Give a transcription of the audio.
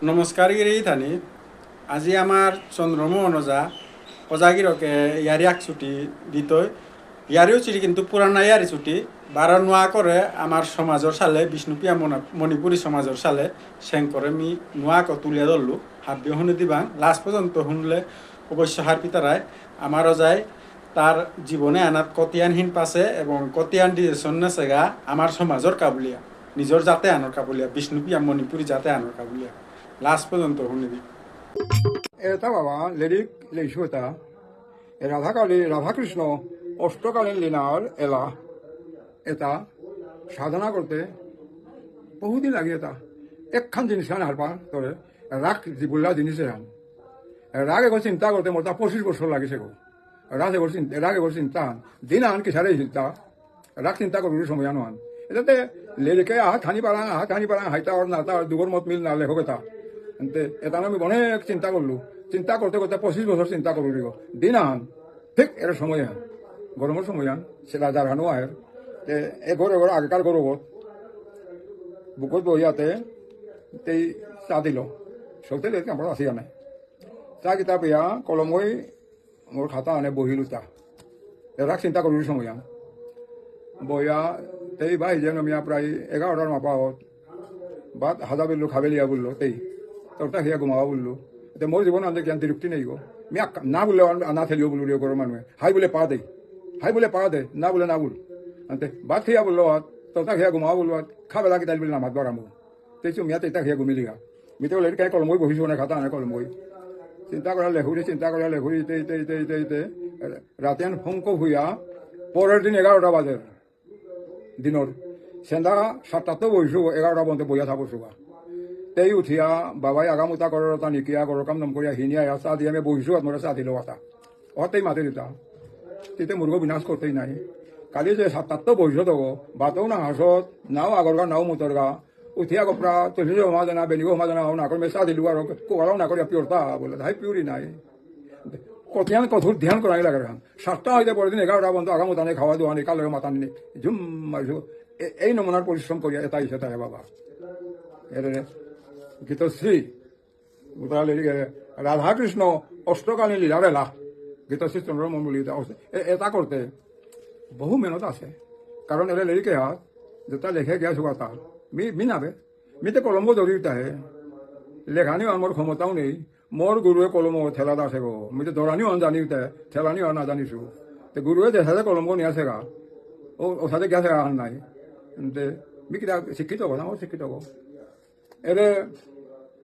নমস্কাৰ গিৰি থানি আজি আমাৰ চন্দ্ৰমোহন ওজা ওজাগিরকে ইয়ারি এক ছুটি দিতই ইয়ারিও চিঠি কিন্তু পুরানা ইয়ারি ছুটি বারো নোয়া করে আমার সমাজের সালে বিষ্ণুপ্রিয়া মণিপুরী সমাজের সালে সেং করে মি নোয়াক তুলিয়া ধরলু হাব্য শুনে দিবাং লাস্ট পর্যন্ত শুনলে অবশ্য হার পিতারায় আমার ওজায় তার জীবনে আনাত কতিয়ানহীন পাছে এবং কতিয়ান ডিজেশন নেছেগা আমার সমাজের কাবুলিয়া নিজের জাতে আনর কাবুলিয়া বিষ্ণুপ্রিয়া মণিপুরী জাতে আনর কাবুলিয়া লাস্ট পর্যন্ত শুনিবি এটা বাবা লিরিক লিখছো এটা রাধাকালী রাধাকৃষ্ণ অষ্টকালীন লীলার এলা এটা সাধনা করতে বহুদিন লাগে এটা একখান জিনিস খান হারপা তোরে রাগ বললা জিনিসের হান রাগ এগো চিন্তা করতে মোটা 25 বছর লাগেছে গো রাগ এগো চিন্তা দিন আন কি সারে চিন্তা রাগ চিন্তা করবি সময় আনো আন এটাতে লিরিকে আহা খানি পারাং হাইতা আর না তার দুগর মত মিল না লেখক এটা এটা আমি অনেক চিন্তা করলো চিন্তা করতে করতে 25 বছর চিন্তা করবো দিন আন ঠিক এর সময় আন গরমের সময় আন সে রাজার হানো আহের এঘর আগেকার গরবত বুকত বহিয়াতে তেই চা দিল সবতে লেখকে আমার আসি আনে চা কিতাব ইয়া কলমই মোর খাতা আনে বহিলো তা এরাক চিন্তা করবি সময় আন বইয়া তেই ভাই যেন মিয়া প্রায় 11টার মাপাহত বাদ হাজা বললো খাবেলিয়া বললো তেই তোরটা হিয়া ঘুমাবা বললো এতে মোর জীবন আনতে জ্ঞান তিরুক্তি নেই গো মিয়া না বললে না থেলিও বললো রে গরম মানুষে হাই বলে পা দে না বলে না বল আনতে বাদ খেয়া বললো তোরটা খেয়া ঘুমাবা বললো খাবেলা কি তাই বলে নামাত বারামো তেইছো মিয়া তেইটা খেয়া ঘুমিলিগা মিতে বলে কাই কলমই বহিছো না খাতা আনে কলমই চিন্তা করা লেখুরি ইতে রাতে ফংক হইয়া পরের দিন 11টা বাজে দিনের সেন্দা 7টাতে বহিছো 11টা পর্যন্ত বইয়া থাকো সুগা তেই উঠিয়া বাবাই আগামোতা করার তা নিকিয়া গরর কাম নম করিয়া হিনিয়া চা দিয়ে আমি বহিছো আপনারা চা দিল কথা অতেই মাতে দিতা তেতে মুরগ বিনাশ করতেই নাই কালি যে 7টাতে বহিছো তো বাতও না হাসত নাও আগরগা নাও মুতরগা উঠিয়া কপরা তুলি হমা জানা বেনিব হমা জানা না করে চা দিলু আর কোয়ারাও না করিয়া পিওরতা বলে তাই পিউরি নাই কতিয়ান কঠোর ধ্যান করাই লাগে 7টা হইতে পরের দিন 11টা পর্যন্ত আগামোতা নে খাওয়া দোয়া নে কালের মাথা নে ঝুম মারছো এই নমুনার পরিশ্রম করিয়া এটাই সেটাই বাবা এর গীতশ্রী রাধাকৃষ্ণ অষ্টকালীন লীলার এলা গীতশ্রী চন্দ্রমোহন বলি এটা করতে বহু মেহনত আছে কারণ এর লিরিকে হাত যেটা লেখে গিয়া সুগা তার মি নাবে মিতে কলম জড়িত হে লেখানিও আমার ক্ষমতাও নেই মোর গুরুয়ে কলম ঠেলা আছে গো মিতে দরানিও জানিতে ঠেলানিও না জানিছো গুরুয়ে দেখা যায় কলম নিয়ে আসে গা ও সাথে গেছে আন নাই মি কিনা শিক্ষিত গো না শিক্ষিত গো এরে